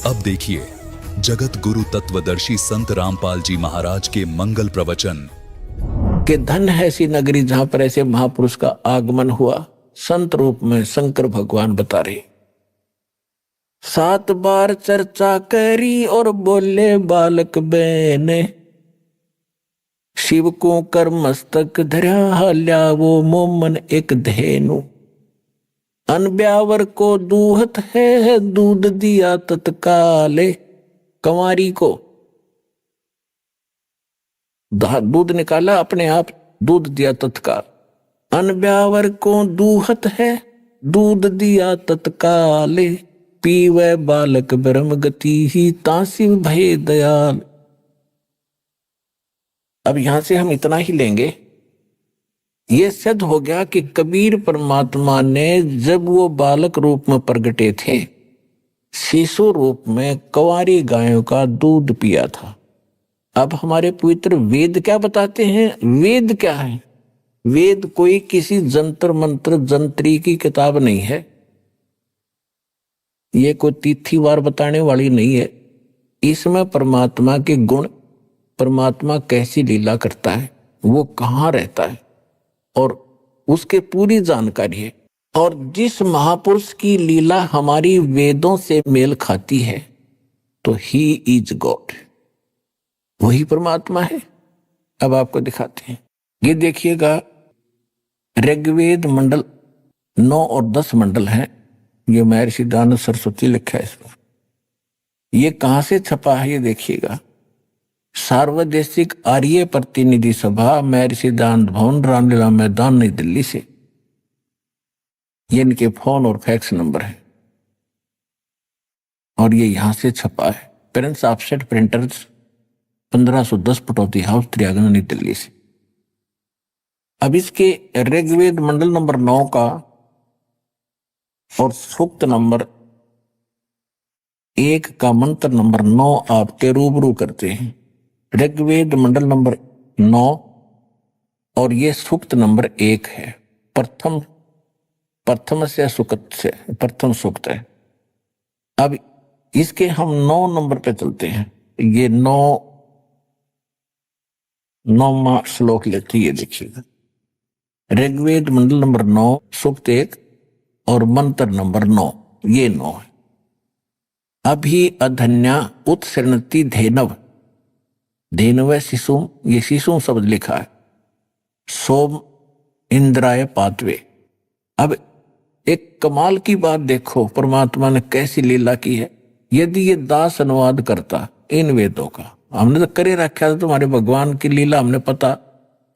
अब देखिए जगत गुरु तत्वदर्शी संत रामपाल जी महाराज के मंगल प्रवचन। कि धन है ऐसी नगरी जहां पर ऐसे महापुरुष का आगमन हुआ। संत रूप में शंकर भगवान बता रहे। 7 बार चर्चा करी और बोले बालक बेने, शिव को कर मस्तक धर्या हल्या वो मोमन एक धेनु। अनब्यावर को दूहत है दूध दिया तत्काले, कंवारी को दूध निकाला अपने आप, दूध दिया तत्काल। अनब्यावर को दूहत है दूध दिया तत्काले, पीवे बालक ब्रह्म गति ही तासिव भय दयाल। अब यहां से हम इतना ही लेंगे। ये सिद्ध हो गया कि कबीर परमात्मा ने जब वो बालक रूप में प्रगटे थे, शिशु रूप में कंवारी गायों का दूध पिया था। अब हमारे पवित्र वेद क्या बताते हैं? वेद क्या है? वेद कोई किसी जंतर मंत्र जंत्री की किताब नहीं है। ये कोई तिथिवार बताने वाली नहीं है। इसमें परमात्मा के गुण, परमात्मा कैसी लीला करता है, वो कहाँ रहता है, और उसके पूरी जानकारी है। और जिस महापुरुष की लीला हमारी वेदों से मेल खाती है तो ही इज गॉड, वही परमात्मा है। अब आपको दिखाते हैं। ये देखिएगा, ऋग्वेद मंडल 9 और 10 मंडल हैं। ये महर्षि दानव सरस्वती लिखा है इसमें। ये कहां से छपा है ये देखिएगा। सार्वदेशिक आर्य प्रतिनिधि सभा, महर्षि दानव भवन, रामलीला मैदान, नई दिल्ली से। ये इनके फोन और फैक्स नंबर है और ये यहां से छपा है। Prince offset printers, 1510 Pataudi house, त्रियागन, नई दिल्ली से। अब इसके ऋग्वेद मंडल नंबर 9 का और सूक्त नंबर 1 का मंत्र नंबर 9 आपके रूबरू करते हैं। ऋग्वेद मंडल नंबर 9 और ये सूक्त नंबर 1 है। प्रथम से सूक्त से प्रथम सूक्त है। अब इसके हम 9 नंबर पे चलते हैं। ये 9वां श्लोक लेते, ये देखिएगा। ऋग्वेद मंडल नंबर 9 सूक्त 1 और मंत्र नंबर 9, ये 9 है। अभी अधन्या उत्सृणति धेनव, धेनव शिशु, ये शिशु शब्द लिखा है। सोम इंद्राय पातवे। अब एक कमाल की बात देखो, परमात्मा ने कैसी लीला की है। यदि ये दास अनुवाद करता इन वेदों का, हमने तो करे रखा था तुम्हारे भगवान की लीला, हमने पता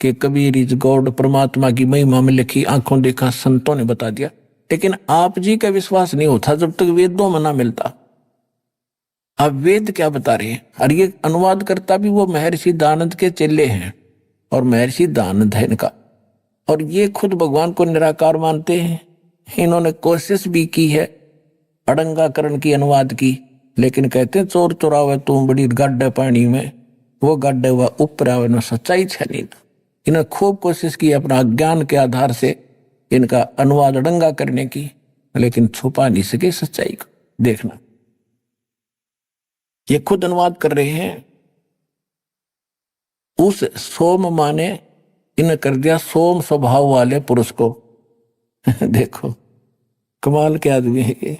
कि कबीर इज गॉड, परमात्मा की महिमा में लिखी, आंखों देखा, संतों ने बता दिया। लेकिन आप जी का विश्वास नहीं होता जब तक वेदों में ना मिलता। अब वेद क्या बता रहे हैं? और ये अनुवाद करता भी वो महर्षि दानंद के चेले हैं, और महर्षि दानंद है इनका, और ये खुद भगवान को निराकार मानते हैं। इन्होंने कोशिश भी की है अड़ंगाकरण की, अनुवाद की, लेकिन कहते हैं चोर चोरावे तुम बड़ी गड्ढे पानी में, वो गड्ढे हुआ ऊपर आवे न सच्चाई छे नहीं। इन्होंने खूब कोशिश की अपना ज्ञान के आधार से इनका अनुवाद अड़ंगा करने की, लेकिन छुपा नहीं सके सच्चाई को। देखना, ये खुद अनुवाद कर रहे हैं। उस सोम माने इन्हें कर दिया सोम स्वभाव वाले पुरुष को। देखो कमाल के आदमी है ये।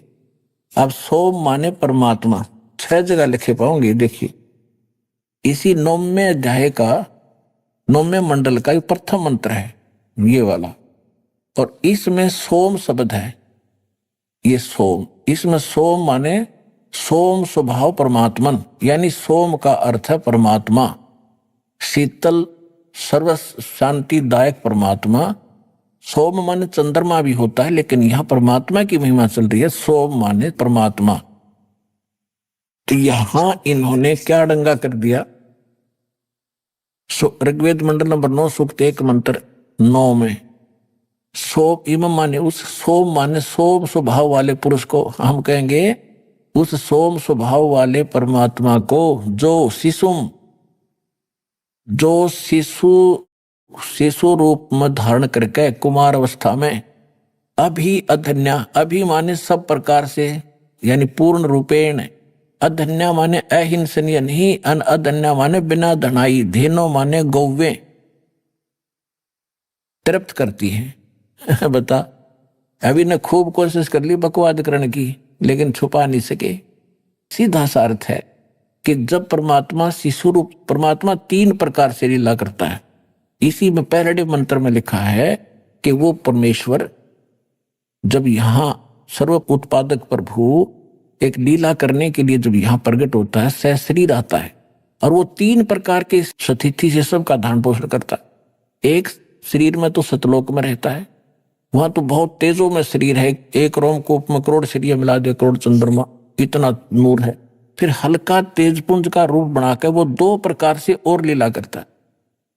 अब सोम माने परमात्मा, 6 जगह लिखे पाओगे। देखिए इसी 9वें अध्याय का 9वें मंडल का प्रथम मंत्र है ये वाला, और इसमें सोम शब्द है। ये सोम, इसमें सोम माने सोम स्वभाव परमात्मन, यानी सोम का अर्थ है परमात्मा, शीतल सर्व शांतिदायक परमात्मा। सोम माने चंद्रमा भी होता है, लेकिन यहां परमात्मा की महिमा चल रही है। सोम माने परमात्मा। तो यहां इन्होंने क्या डंगा कर दिया? ऋग्वेद मंडल नंबर 9 सूक्त 1 मंत्र 9 में सोम इम माने उस, सोम माने सोम स्वभाव वाले पुरुष को। हम कहेंगे उस सोम स्वभाव वाले परमात्मा को जो शिशु रूप में धारण करके कुमार अवस्था में अभी अधन्या, अभी माने सब प्रकार से, यानी पूर्ण रूपेण, अधन्या माने अहिंसनीय नहीं, अधन्या माने बिना धनाई, धेनो माने गौवे तृप्त करती है। बता, अभी ने खूब कोशिश कर ली बकवाद करने की, लेकिन छुपा नहीं सके। सीधा सा अर्थ है कि जब परमात्मा शिशु रूप, परमात्मा 3 प्रकार से लीला करता है। इसी में पहले मंत्र में लिखा है कि वो परमेश्वर जब यहां सर्व उत्पादक प्रभु एक लीला करने के लिए जब यहां प्रकट होता है, सहशरीर आता है और वो 3 प्रकार के सतिथि से सबका धारण पोषण करता है। एक शरीर में तो सतलोक में रहता है, वहां तो बहुत तेजों में शरीर है, एक रोमकूप में करोड़ सूर्य मिला दे, करोड़ चंद्रमा, इतना नूर है। फिर हल्का तेजपुंज का रूप बनाकर वो 2 प्रकार से और लीला करता है।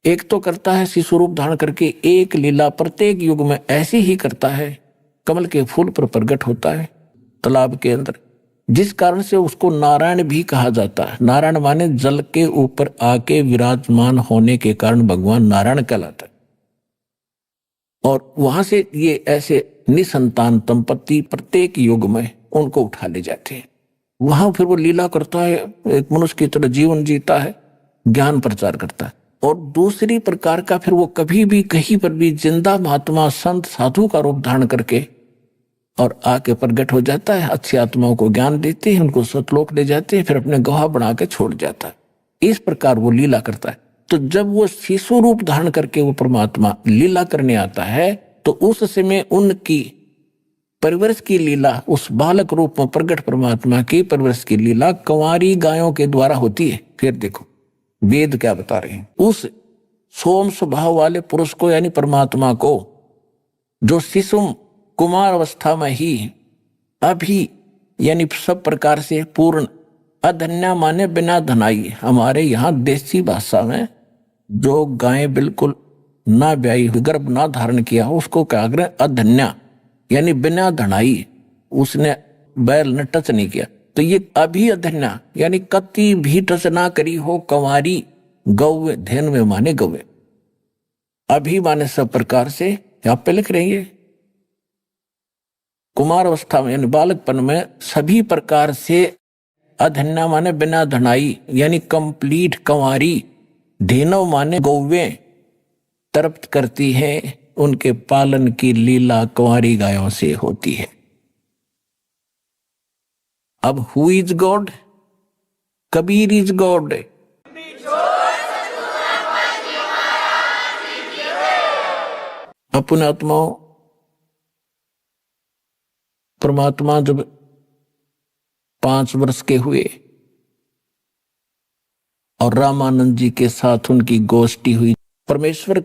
एक तो करता है शिशु रूप धारण करके, एक लीला प्रत्येक युग में ऐसी ही करता है, कमल के फूल पर प्रकट होता है तालाब के अंदर, जिस कारण से उसको नारायण भी कहा जाता है। नारायण माने जल के ऊपर आके विराजमान होने के कारण भगवान नारायण कहलाता है। और वहां से ये ऐसे निसंतान दंपति प्रत्येक युग में उनको उठा ले जाते हैं। वहां फिर वो लीला करता है, एक मनुष्य की तरह जीवन जीता है, ज्ञान प्रचार करता है। और दूसरी प्रकार का फिर वो कभी भी कहीं पर भी जिंदा महात्मा संत साधु का रूप धारण करके और आके प्रकट हो जाता है, अच्छी आत्माओं को ज्ञान देते हैं, उनको सतलोक ले जाते हैं, फिर अपने गवाह बना के छोड़ जाता है। इस प्रकार वो लीला करता है। तो जब वो शिशु रूप धारण करके वो परमात्मा लीला करने आता है, तो उस समय उनकी परवरिश की लीला, उस बालक रूप में प्रकट परमात्मा की परवरिश की लीला कंवारी गायों के द्वारा होती है। फिर देखो वेद क्या बता रहे हैं, उस सोम स्वभाव वाले पुरुष को यानी परमात्मा को, जो शिशु कुमार अवस्था में ही अभी यानी सब प्रकार से पूर्ण, अधन्या माने बिना धनाई, हमारे यहाँ देसी भाषा में जो गाय बिल्कुल ना ब्याई, गर्भ ना धारण किया, उसको क्या करें, अधन्या यानी बिना धनाई, उसने बैल ने टच नहीं किया। तो ये अभी अधन्या यानी कति भी टच ना करी हो, कंवारी गौ, धैन में माने गौवे, अभी माने सब प्रकार से, यहाँ पे लिख रहे हैं कुमार अवस्था में यानी बालकपन में सभी प्रकार से, अधन्या माने बिना धनाई यानी कंप्लीट कंवारी, धेनव माने गौवे तृप्त करती है, उनके पालन की लीला कुंवारी गायों से होती है। अब who is God? Kabir is God. अपने आत्माओं, परमात्मा जब 5 वर्ष के हुए और रामानंद जी के साथ उनकी गोष्ठी हुई, परमेश्वर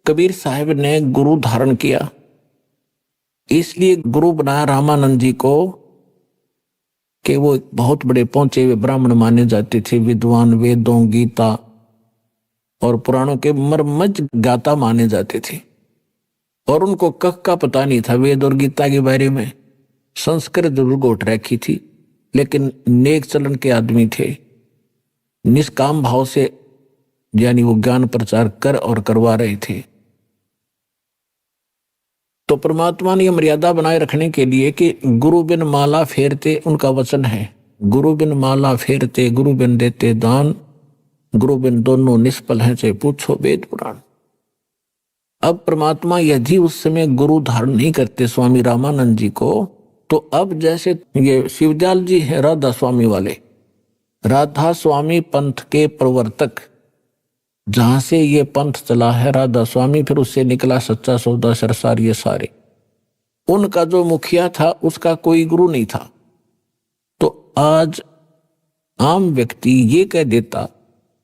कबीर साहब ने गुरु धारण किया, इसलिए गुरु बनाया रामानंद जी को कि वो बहुत बड़े पहुंचे हुए ब्राह्मण माने जाते थे, विद्वान, वेदों, गीता और पुराणों के मर्मज्ञ गाता माने जाते थे। और उनको कख का पता नहीं था वेद और गीता के बारे में, संस्कृत जरूर गोट रखी थी, लेकिन नेक चलन के आदमी थे, निष्काम भाव से यानी वो ज्ञान प्रचार कर और करवा रहे थे। तो परमात्मा ने यह मर्यादा बनाए रखने के लिए कि गुरु बिन माला फेरते, उनका वचन है, गुरु बिन माला फेरते, गुरु बिन देते दान, गुरु बिन दोनों निष्फल हैं, चाहे पूछो वेद पुराण। अब परमात्मा यदि उस समय गुरु धारण नहीं करते स्वामी रामानंद जी को, तो अब जैसे ये शिवदयाल जी है राधा स्वामी वाले, राधा स्वामी पंथ के प्रवर्तक, जहां से ये पंथ चला है राधा स्वामी, फिर उससे निकला सच्चा सौदा सरसार, ये सारे, उनका जो मुखिया था उसका कोई गुरु नहीं था। तो आज आम व्यक्ति ये कह देता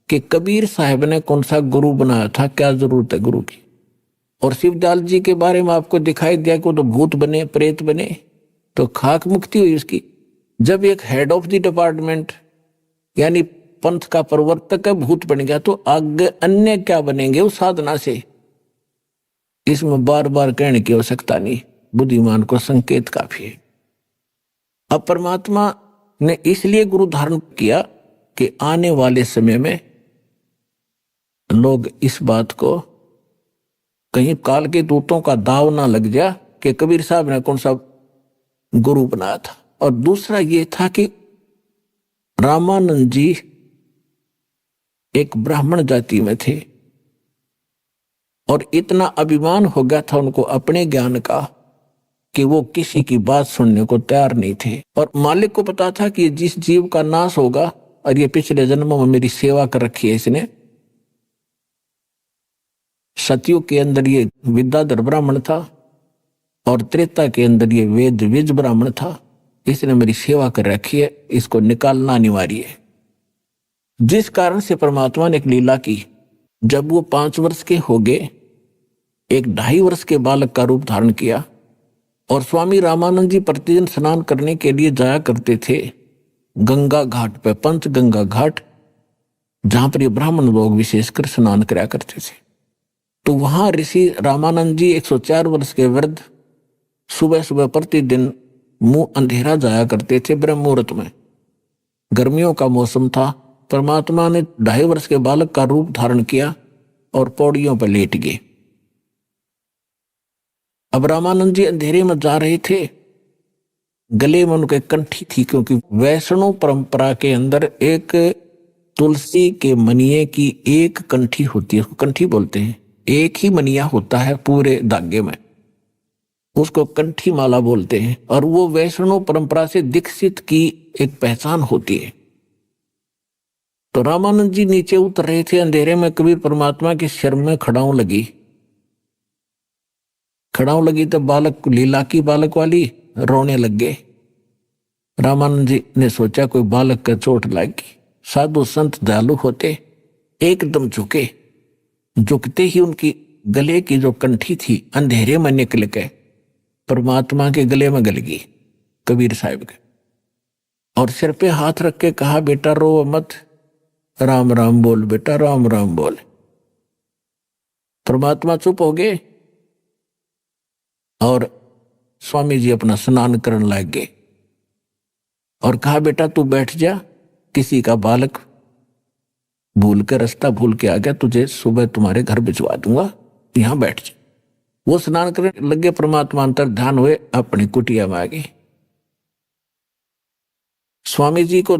कि कबीर साहब ने कौन सा गुरु बनाया था, क्या जरूरत है गुरु की। और शिवदयाल जी के बारे में आपको दिखाई दिया कि वो तो भूत बने, प्रेत बने, तो खाक मुक्ति हुई उसकी। जब एक हेड ऑफ द डिपार्टमेंट यानी पंथ का प्रवर्तक भूत बन गया, तो आगे अन्य क्या बनेंगे उस साधना से। इसमें बार बार कहने की आवश्यकता नहीं, बुद्धिमान को संकेत काफी है। अब परमात्मा ने इसलिए गुरु धारण किया कि आने वाले समय में लोग इस बात को कहीं काल के दूतों का दाव ना लग जाए कि कबीर साहब ने कौन सा गुरु बनाया था। और दूसरा ये था कि रामानंद जी एक ब्राह्मण जाति में थे और इतना अभिमान हो गया था उनको अपने ज्ञान का कि वो किसी की बात सुनने को तैयार नहीं थे। और मालिक को पता था कि जिस जीव का नाश होगा, और ये पिछले जन्मों में मेरी सेवा कर रखी है इसने, सतयुग के अंदर ये विद्याधर ब्राह्मण था और त्रेता के अंदर ये वेद विज ब्राह्मण था, इसने मेरी सेवा कर रखी है, इसको निकालना अनिवार्य है। जिस कारण से परमात्मा ने एक लीला की। जब वो 5 वर्ष के हो गए, एक 2.5 वर्ष के बालक का रूप धारण किया और स्वामी रामानंद जी प्रतिदिन स्नान करने के लिए जाया करते थे गंगा घाट पे, पंचगंगा घाट, जहां पर ये ब्राह्मण लोग विशेषकर स्नान कराया करते थे। तो वहां ऋषि रामानंद जी 104 वर्ष के वृद्ध सुबह सुबह प्रतिदिन मुंह अंधेरा जाया करते थे ब्रह्म मुहूर्त में। गर्मियों का मौसम था। परमात्मा ने 2.5 वर्ष के बालक का रूप धारण किया और पौड़ियों पर लेट गए। अब रामानंद जी अंधेरे में जा रहे थे, गले में उनके कंठी थी, क्योंकि वैष्णव परंपरा के अंदर एक तुलसी के मनिये की एक कंठी होती है, उसको कंठी बोलते हैं। एक ही मनिया होता है पूरे धागे में, उसको कंठी माला बोलते हैं। और वो वैष्णव परंपरा से दीक्षित की एक पहचान होती है। तो रामानंद जी नीचे उतर रहे थे अंधेरे में, कबीर परमात्मा के सिर में खड़ाऊ लगी तो बालक, लीला की बालक वाली, रोने लग गए। रामानंद जी ने सोचा कोई बालक का चोट लगी। साधु संत दयालु होते, एकदम झुकते ही उनकी गले की जो कंठी थी अंधेरे में निकल के परमात्मा के गले में गल गई, कबीर साहब के। और सिर पे हाथ रख के कहा, बेटा रो मत, राम राम बोल बेटा, राम राम बोल। परमात्मा चुप हो गए और स्वामी जी अपना स्नान करने लग गए और कहा, बेटा तू बैठ जा, किसी का बालक भूल के, रास्ता भूल के आ गया, तुझे सुबह तुम्हारे घर भिजवा दूंगा, यहां बैठ जा। वो स्नान करने लगे, परमात्मा अंतर ध्यान हुए, अपनी कुटिया में आ गए। स्वामी जी को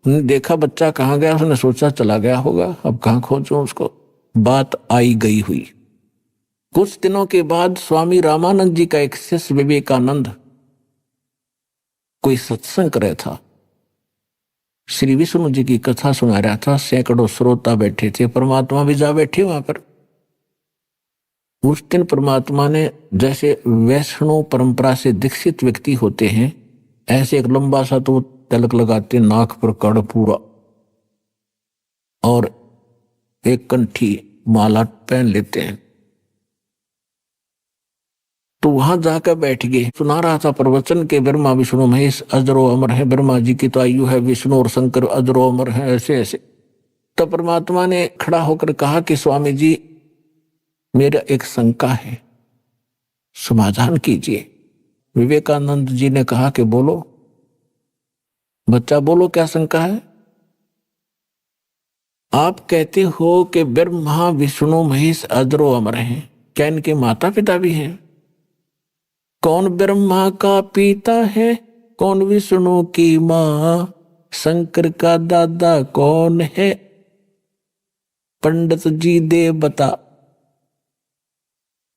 देखा बच्चा कहाँ गया, उसने सोचा चला गया होगा, अब कहाँ खोजूं उसको। बात आई गई हुई। कुछ दिनों के बाद स्वामी रामानंद जी का एक शिष्य विवेकानंद कोई सत्संग कर रहा था, श्री विष्णु जी की कथा सुना रहा था। सैकड़ों श्रोता बैठे थे, परमात्मा भी जा बैठे वहां पर। उस दिन परमात्मा ने, जैसे वैष्णव परंपरा से दीक्षित व्यक्ति होते हैं, ऐसे एक लंबा सा तो तिलक लगाते, नाक पर कड़ पूरा, और एक कंठी माला पहन लेते हैं। तो वहां जाकर बैठ गए। सुना रहा था प्रवचन के, ब्रह्मा विष्णु महेश अजरो अमर है, ब्रह्मा जी की तो आयु है, विष्णु और शंकर अजरो अमर है, ऐसे ऐसे। तो परमात्मा ने खड़ा होकर कहा कि स्वामी जी, मेरा एक शंका है, समाधान कीजिए। विवेकानंद जी ने कहा कि बोलो बच्चा, बोलो क्या शंका है। आप कहते हो कि ब्रह्मा विष्णु महेश अजरो अमर हैं, क्या इनके माता पिता भी हैं? कौन ब्रह्मा का पिता है, कौन विष्णु की मां, शंकर का दादा कौन है, पंडित जी दे बता।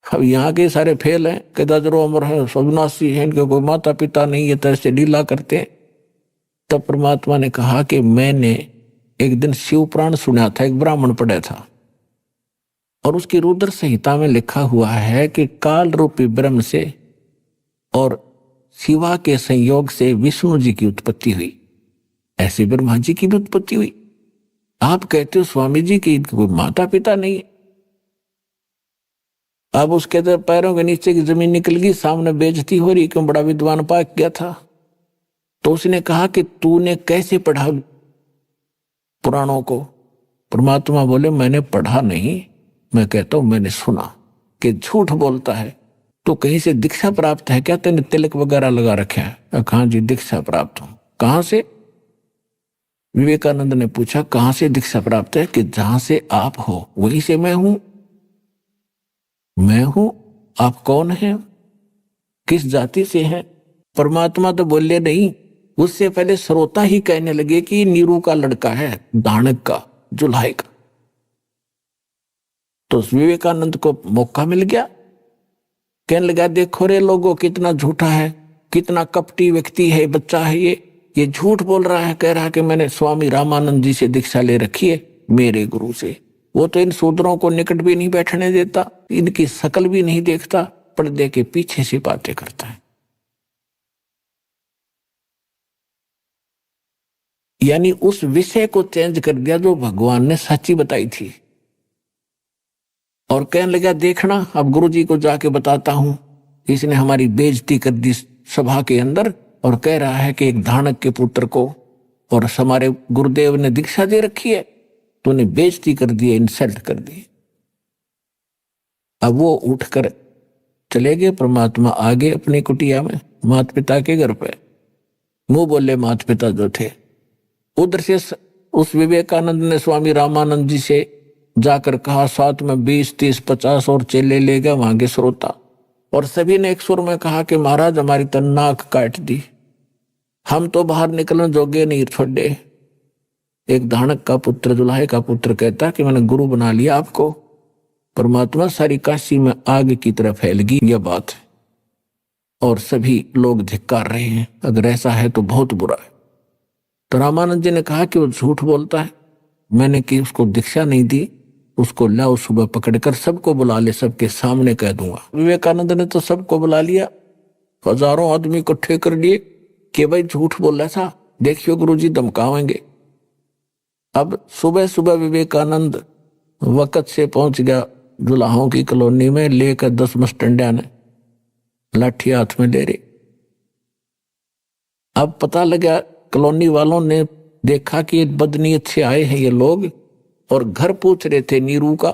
अब यहाँ के सारे फेल हैं, कि दादरो अमर है, सविनाशी है, इनके कोई माता पिता नहीं है, तरह से लीला करते हैं। तब परमात्मा ने कहा कि मैंने एक दिन शिव पुराण सुना था, एक ब्राह्मण पढ़ा था, और उसकी रुद्र संहिता में लिखा हुआ है कि काल रूपी ब्रह्म से और शिवा के संयोग से विष्णु जी की उत्पत्ति हुई, ऐसे ब्रह्मा जी की भी उत्पत्ति हुई। आप कहते हो स्वामी जी की कोई माता पिता नहीं है। अब उसके पैरों के नीचे की जमीन निकल गई, सामने बेइज्जती हो रही, क्यों बड़ा विद्वान पाक गया था। तो उसने कहा कि तूने कैसे पढ़ा पुराणों को? परमात्मा बोले, मैंने पढ़ा नहीं, मैं कहता हूं मैंने सुना। कि झूठ बोलता है, तो कहीं से दीक्षा प्राप्त है क्या, तेने तिलक वगैरह लगा रखा है? कहां जी दीक्षा प्राप्त हूं। कहां से? विवेकानंद ने पूछा, कहां से दीक्षा प्राप्त है? कि जहां से आप हो वहीं से मैं हूं। मैं हूं? आप कौन हैं, किस जाति से हैं? परमात्मा तो बोले नहीं, उससे पहले श्रोता ही कहने लगे कि नीरू का लड़का है, धानक का, जुल्हाई का। तो विवेकानंद को मौका मिल गया, कहने लगा देखो रे लोगों कितना झूठा है, कितना कपटी व्यक्ति है, बच्चा है ये झूठ बोल रहा है, कह रहा है कि मैंने स्वामी रामानंद जी से दीक्षा ले रखी है, मेरे गुरु से। वो तो इन शूद्रों को निकट भी नहीं बैठने देता, इनकी शकल भी नहीं देखता, पर्दे के पीछे से बातें करता है। यानी उस विषय को चेंज कर दिया जो भगवान ने सच्ची बताई थी। और कहने लगा देखना अब गुरुजी को जाके बताता हूं, इसने हमारी बेइज्जती कर दी सभा के अंदर, और कह रहा है कि एक धानक के पुत्र को और हमारे गुरुदेव ने दीक्षा दे रखी है, तो उन्हें बेइज्जती कर दी, इंसल्ट कर दी। अब वो उठकर चले गए, परमात्मा आगे अपनी कुटिया में माता पिता के घर पे। मुंह बोले माता पिता जो थे। उधर से उस विवेकानंद ने स्वामी रामानंद जी से जाकर कहा, साथ में 20, 30, 50 और चेले ले गए वहां के श्रोता, और सभी ने एक सुर में कहा कि महाराज हमारी तो नाक काट दी, हम तो बाहर निकलने जोगे नहीं छोड़े। एक धानक का पुत्र, जुल्हाई का पुत्र कहता कि मैंने गुरु बना लिया आपको। परमात्मा सारी काशी में आग की तरह फैल गई यह बात है, और सभी लोग धिक्कार रहे हैं, अगर ऐसा है तो बहुत बुरा है। तो रामानंद जी ने कहा कि वो झूठ बोलता है, मैंने कि उसको दीक्षा नहीं दी, उसको लाओ सुबह पकड़कर सबको बुला ले, सबके सामने कह दूंगा। विवेकानंद ने तो सबको बुला लिया, हजारों आदमी इकट्ठे कर लिए कि भाई झूठ बोल रहा था, देखियो गुरुजी धमकावेंगे। अब सुबह सुबह विवेकानंद वक्त से पहुंच गया जुलाहों की कॉलोनी में, लेकर 10 मस्टंडिया ने लाठी हाथ में ले रहे। अब पता लगा, कॉलोनी वालों ने देखा कि बदनीयत से आए हैं ये लोग, और घर पूछ रहे थे नीरू का।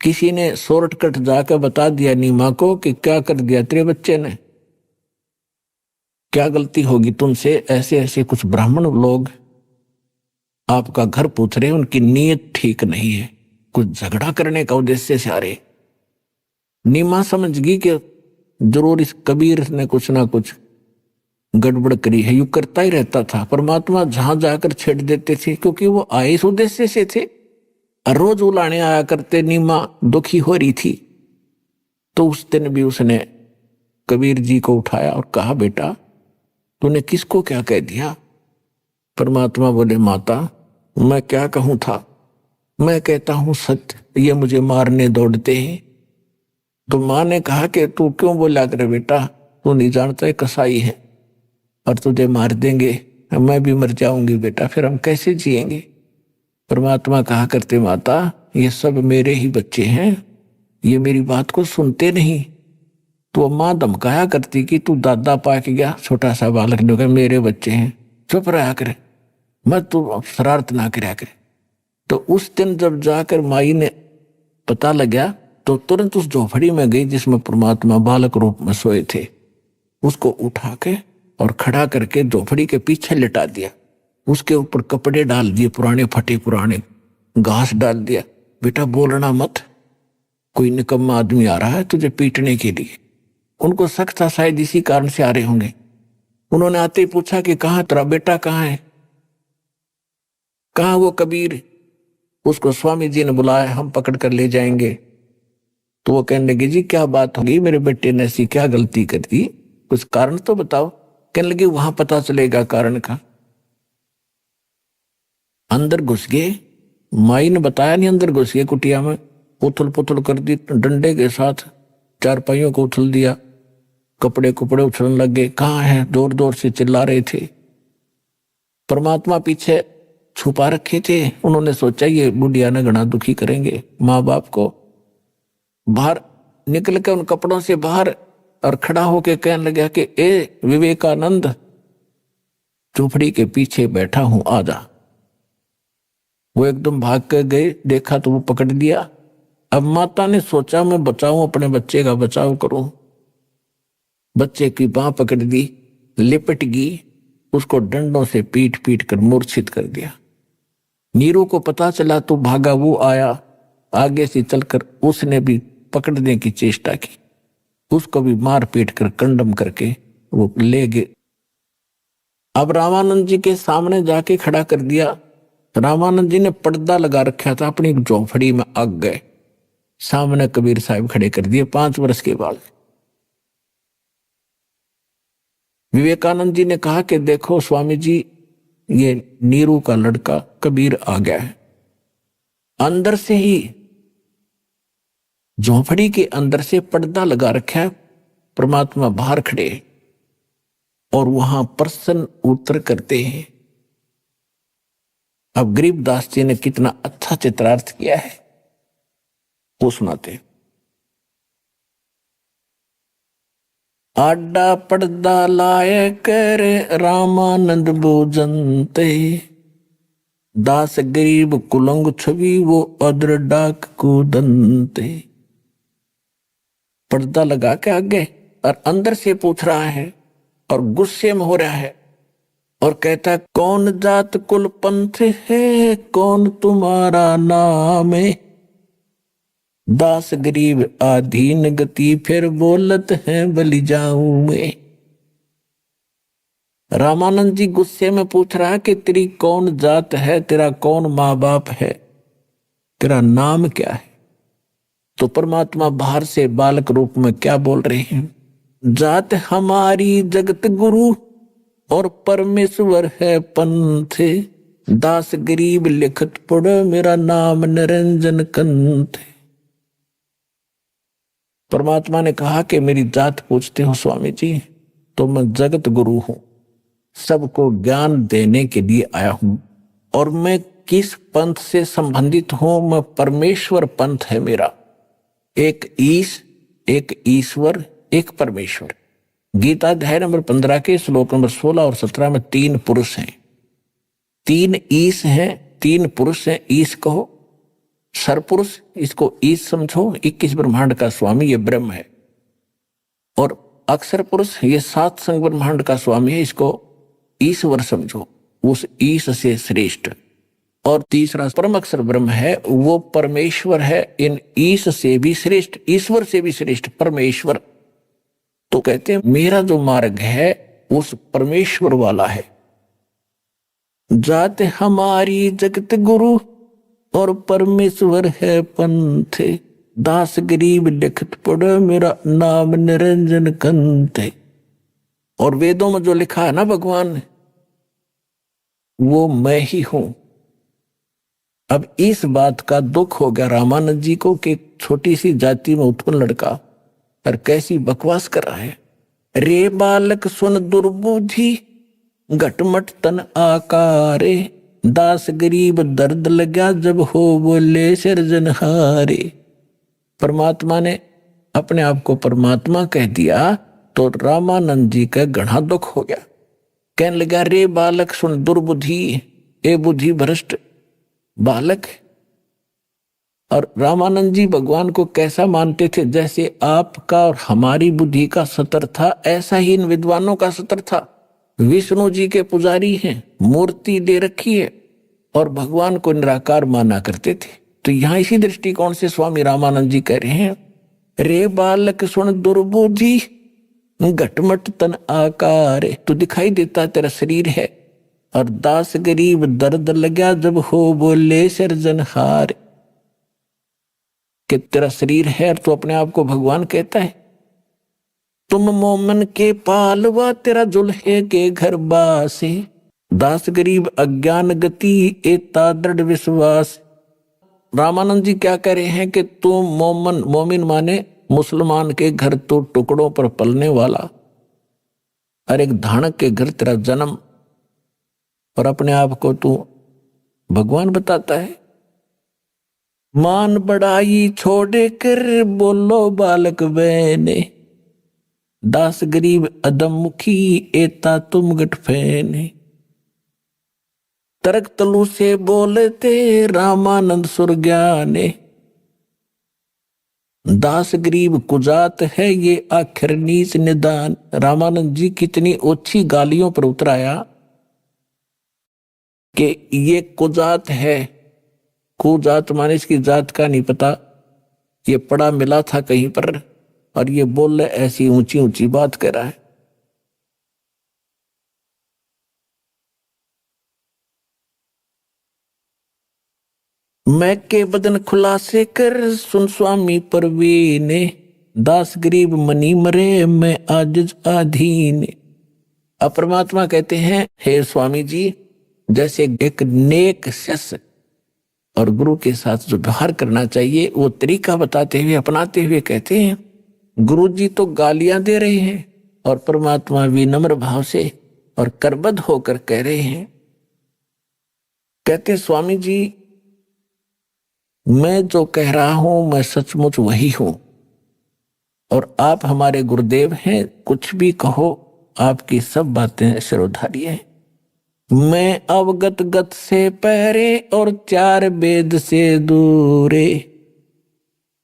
किसी ने शॉर्टकट जाकर बता दिया नीमा को कि क्या कर दिया तेरे बच्चे ने, क्या गलती होगी तुमसे, ऐसे ऐसे कुछ ब्राह्मण लोग आपका घर पूछ रहे, उनकी नीयत ठीक नहीं है, कुछ झगड़ा करने का उद्देश्य से आ रहे। नीमा समझ गई कि जरूर इस कबीर ने कुछ ना कुछ गड़बड़ करी है, यू करता ही रहता था। परमात्मा जहां जाकर छेड़ देते थे, क्योंकि वो आए इस उद्देश्य से थे, रोज उलाने आया करते। नीमा दुखी हो रही थी, तो उस दिन भी उसने कबीर जी को उठाया और कहा, बेटा तूने किसको क्या कह दिया। परमात्मा बोले, माता मैं क्या कहूं था, मैं कहता हूं सत्य, ये मुझे मारने दौड़ते हैं। तो मां ने कहा कि तू क्यों बोला करे बेटा, तू नहीं जानता है कसाई है और तुझे मार देंगे, मैं भी मर जाऊंगी बेटा, फिर हम कैसे जिएंगे। परमात्मा कहा करते, माता ये सब मेरे ही बच्चे हैं, ये मेरी बात को सुनते नहीं। तो माँ धमकाया करती कि तू दादा पाक गया, छोटा सा बालक ने कहा मेरे बच्चे हैं, चुप रहा करे, मत तू शरारत ना कराया करे। तो उस दिन जब जाकर माई ने पता लगा, तो तुरंत उस झोपड़ी में गई जिसमें परमात्मा बालक रूप में सोए थे, उसको उठा के और खड़ा करके झोपड़ी के पीछे लिटा दिया। उसके ऊपर कपड़े डाल दिए, पुराने फटे पुराने, घास डाल दिया। बेटा बोलना मत, कोई निकम्मा आदमी आ रहा है तुझे पीटने के लिए। उनको शक था शायद इसी कारण से आ रहे होंगे। उन्होंने आते ही पूछा कि कहाँ तेरा बेटा, कहाँ है, कहाँ वो कबीर। उसको स्वामी जी ने बुलाया, हम पकड़ कर ले जाएंगे। तो वो कहने लगे, जी क्या बात होगी, मेरे बेटे ने ऐसी क्या गलती कर दी, कुछ कारण तो बताओ। कहने लगे वहां पता चलेगा कारण का। अंदर घुस गए, माई ने बताया नहीं, अंदर घुस गए कुटिया में, उथल पुथल कर दी, डंडे के साथ चारपाइयों को उछल दिया, कपड़े कुपड़े उछलने लग गए। कहाँ है, जोर जोर से चिल्ला रहे थे। परमात्मा पीछे छुपा रखे थे, उन्होंने सोचा ये बुढ़िया ने घना दुखी करेंगे माँ बाप को। बाहर निकल के उन कपड़ों से बाहर और खड़ा होके कहने लगा कि ए विवेकानंद, झोपड़ी के पीछे बैठा हूं, आजा। वो एकदम भाग कर गए, देखा तो वो पकड़ दिया। अब माता ने सोचा मैं बचाऊं, अपने बच्चे का बचाव करूं। बच्चे की बांह पकड़ दी, लिपट गई, उसको डंडों से पीट पीट कर मूर्छित कर दिया। नीरू को पता चला तो भागा, वो आया आगे से चलकर, उसने भी पकड़ने की चेष्टा की, उसको भी मार पीट कर कंडम करके वो ले गए अब रामानंद जी के सामने जाके खड़ा कर दिया। रामानंद जी ने पर्दा लगा रखा था, अपनी एक झोंपड़ी में आग गए, सामने कबीर साहब खड़े कर दिए 5 वर्ष के बाद। विवेकानंद जी ने कहा कि देखो स्वामी जी, ये नीरू का लड़का कबीर आ गया है। अंदर से ही झोंपड़ी के अंदर से पर्दा लगा रखा है, परमात्मा बाहर खड़े और वहां प्रसन्न उत्तर करते हैं। अब गरीबदास जी ने कितना अच्छा चित्रार्थ किया है वो सुनाते। आडा पर्दा लाए कर रामानंद भोजनते, दास गरीब कुलंग छवि वो अद्र डाक को दंते। पर्दा लगा के आगे और अंदर से पूछ रहा है और गुस्से में हो रहा है और कहता है, कौन जात कुल पंथ है, कौन तुम्हारा नाम है। दास गरीब आधीन गति फिर बोलत है बलि जाऊं मैं। रामानंद जी गुस्से में पूछ रहा है कि तेरी कौन जात है, तेरा कौन माँ बाप है, तेरा नाम क्या है। तो परमात्मा बाहर से बालक रूप में क्या बोल रहे हैं, जात हमारी जगत गुरु और परमेश्वर है पंथ, दास गरीब लिखत पढ़ मेरा नाम निरंजन कंथ। परमात्मा ने कहा कि मेरी जात पूछते हो स्वामी जी, तो मैं जगत गुरु हूं, सबको ज्ञान देने के लिए आया हूं। और मैं किस पंथ से संबंधित हूं, मैं परमेश्वर पंथ है मेरा। एक ईश, एक ईश्वर, एक परमेश्वर। गीता अध्याय नंबर 15 के श्लोक नंबर 16 और 17 में 3 पुरुष हैं, 3 ईश हैं, 3 पुरुष हैं। ईश कहो, सरपुरुष इसको ईश समझो, 21 ब्रह्मांड का स्वामी ये ब्रह्म है। और अक्षर पुरुष ये 7 संग ब्रह्मांड का स्वामी है, इसको ईश्वर समझो, उस ईश से श्रेष्ठ। और तीसरा परम अक्षर ब्रह्म है, वो परमेश्वर है, इन ईश से भी श्रेष्ठ, ईश्वर से भी श्रेष्ठ परमेश्वर। तो कहते हैं मेरा जो मार्ग है उस परमेश्वर वाला है। जात हमारी जगत गुरु और परमेश्वर है पंथ, दास गरीब लिखत पढ़ मेरा नाम निरंजन कंथ। और वेदों में जो लिखा है ना भगवान ने, वो मैं ही हूं। अब इस बात का दुख हो गया रामानंद जी को कि छोटी सी जाति में उत्पन्न लड़का और कैसी बकवास कर रहा है। रे बालक सुन दुर्बुद्धि घटमट तन आकारे, दास गरीब दर्द लगा जब हो बोले सिरजनहारे। परमात्मा ने अपने आप को परमात्मा कह दिया तो रामानंद जी का घना दुख हो गया। कहने लगा, रे बालक सुन दुर्बुद्धि, ए बुद्धि भ्रष्ट बालक। और रामानंद जी भगवान को कैसा मानते थे, जैसे आपका और हमारी बुद्धि का सतर था, ऐसा ही इन विद्वानों का सतर था। विष्णु जी के पुजारी हैं, मूर्ति दे रखी है और भगवान को निराकार माना करते थे। तो यहां इसी दृष्टिकोण से स्वामी रामानंद जी कह रहे हैं, रे बालक सुन दुर्बुद्धि घटमट तन आकार, तो दिखाई देता तेरा शरीर है, और दास गरीब दर्द लगा जब हो बोले सिरजनहार, कि तेरा शरीर है और तू अपने आप को भगवान कहता है। तुम मोमन के पालवा तेरा जुल्हे के घर बासे, दास गरीब अज्ञान गति एता दृढ़ विश्वास। रामानंद जी क्या कह रहे हैं कि तू मोमन, मोमिन माने मुसलमान के घर तो टुकड़ों पर पलने वाला, और एक धानक के घर तेरा जन्म, और अपने आप को तू भगवान बताता है। मान बड़ाई छोड़े कर बोलो बालक बहने, दास गरीब अदम मुखी एता तुम गठ फैने। तरक तलु से बोलते रामानंद सुरज्ञाने, दास गरीब कुजात है ये आखिर नीच निदान। रामानंद जी कितनी ओछी गालियों पर उतराया कि ये कुजात है। कुजात माने इसकी जात का नहीं पता, ये पढ़ा मिला था कहीं पर, और ये बोल ऐसी ऊंची ऊंची बात कर रहा है। मैं के बदन खुलासे कर सुन स्वामी परवीने, दास गरीब मनी मरे मैं आजिज अधीन। अब परमात्मा कहते हैं, हे स्वामी जी, जैसे एक नेक शिष्य और गुरु के साथ जो व्यवहार करना चाहिए वो तरीका बताते हुए अपनाते हुए कहते हैं, गुरु जी तो गालियां दे रहे हैं और परमात्मा विनम्र भाव से और करबद्ध होकर कह रहे हैं, कहते स्वामी जी मैं जो कह रहा हूं मैं सचमुच वही हूं और आप हमारे गुरुदेव हैं, कुछ भी कहो आपकी सब बातें सिरोधारी हैं। मैं अवगत गत से पहरे और चार वेद से दूरे,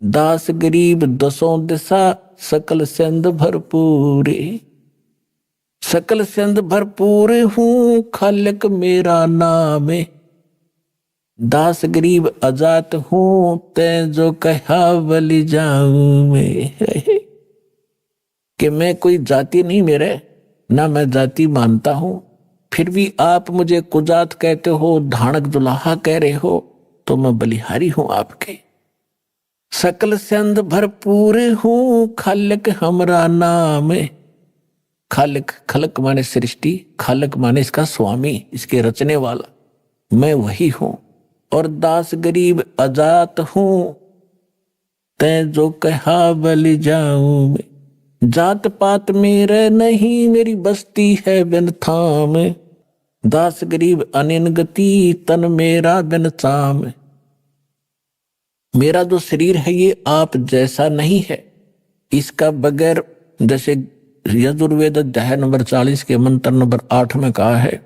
दास गरीब दसों दिशा सकल सिंध भरपूरे। सकल सिंध भरपूर हूं खालिक मेरा नाम, दास गरीब अजात हूं तै जो कहा बलि जाऊं मैं। कि मैं कोई जाति नहीं मेरे, ना मैं जाति मानता हूं, फिर भी आप मुझे कुजात कहते हो, धानक दुल्हा कह रहे हो, तो मैं बलिहारी हूं आपके। सकल सिंध भरपूर हूं खालिक हमरा नाम, खालिक खलक माने सृष्टि, खालिक माने इसका स्वामी, इसके रचने वाला, मैं वही हूं। और दास गरीब अजात हूं तै जो कहा बलि जाऊं मैं। जात पात मेरे नहीं मेरी बस्ती है बिन थाम, दास गरीब अनिन गति तन मेरा बिन चाम। मेरा जो शरीर है ये आप जैसा नहीं है, इसका बगैर, जैसे यजुर्वेद अध्याय नंबर 40 के मंत्र नंबर 8 में कहा है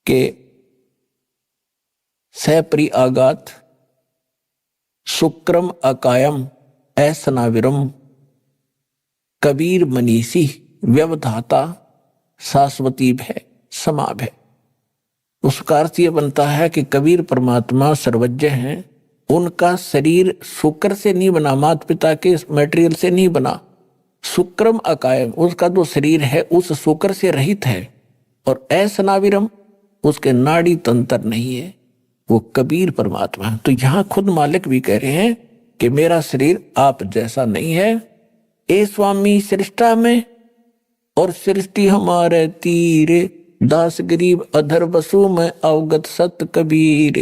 कि सपरि आगात शुक्रम अकायम ऐसनाविरम कबीर मनीषी व्यवधाता शाश्वती भय समा भय। उसका अर्थ यह बनता है कि कबीर परमात्मा सर्वज्ञ हैं, उनका शरीर शुक्र से नहीं बना, माता पिता के मटेरियल से नहीं बना, शुक्रम अकायम, उसका जो शरीर है उस शुक्र से रहित है, और ऐसनाविरम उसके नाड़ी तंत्र नहीं है, वो कबीर परमात्मा है। तो यहां खुद मालिक भी कह रहे हैं कि मेरा शरीर आप जैसा नहीं है, ए स्वामी सृष्टा में और सृष्टि हमारे तीरे, दास गरीब अधर बसु में अवगत सत कबीर।